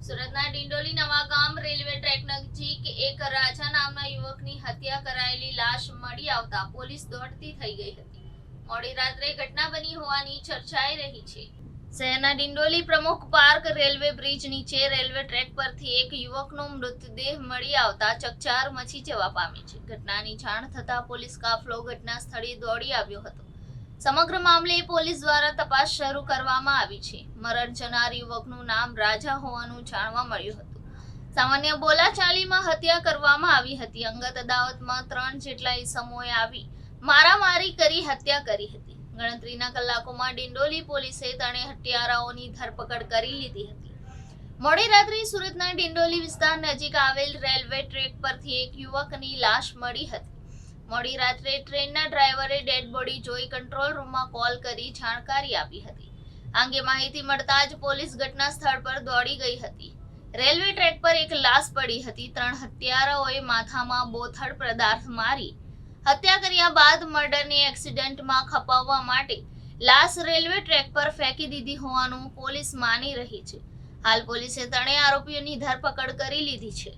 સુરતના Dindoli Navagam railway track નજીક એક રાજા નામના યુવકની હત્યા કરાયેલી લાશ મળી આવતા પોલીસ દોડતી થઈ ગઈ હતી. મોડી રાત્રે ઘટના બની હોવાની ચર્ચાઈ રહી છે. શહેરના ડિંડોલી પ્રમુખ પાર્ક રેલવે બ્રિજ નીચે રેલવે ટ્રેક પરથી એક યુવકનો મૃતદેહ મળી આવતા ચકચાર મચી જવા પામી છે. ઘટનાની જાણ થતા પોલીસ કાફલો ઘટના સ્થળે દોડી આવ્યો હતો. સમગ્ર મામલે પોલીસ દ્વારા તપાસ શરૂ કરવામાં આવી છે. મરણ જનાર યુવકનું નામ રાજા હોવાનું જાણવા મળ્યું હતું. સામાન્ય બોલાચાલીમાં હત્યા કરવામાં આવી હતી. અંગત અદાવતમાં 3 જેટલા ઈસમોએ આવી મારામારી કરી હત્યા કરી હતી. ગણતરીના કલાકોમાં ડિંડોલી પોલીસે ત્રણે હત્યારાઓની ધરપકડ કરી લીધી હતી. મોડી રાત્રે સુરતના ડિંડોલી વિસ્તાર નજીક આવેલ રેલવે ટ્રેક પરથી એક યુવકની લાશ મળી હતી. મોડી રાત્રે ટ્રેનના ડ્રાઈવરે ડેડ બોડી જોઈ કંટ્રોલ રૂમમાં કોલ કરી જાણકારી આપી હતી. આ અંગે માહિતી મળતા જ પોલીસ ઘટના સ્થળ પર દોડી ગઈ હતી. રેલવે ટ્રેક પર એક લાશ પડી હતી. 3 હત્યારાઓએ માથામાં બોથડ પદાર્થ મારી હત્યા કર્યા બાદ મર્ડરને એક્સિડન્ટમાં ખપાવવા માટે લાશ રેલવે ટ્રેક પર ફેંકી દીધી હોવાનું પોલીસ માની રહી છે. હાલ પોલીસે ત્રણેય આરોપીઓની ધરપકડ કરી લીધી છે.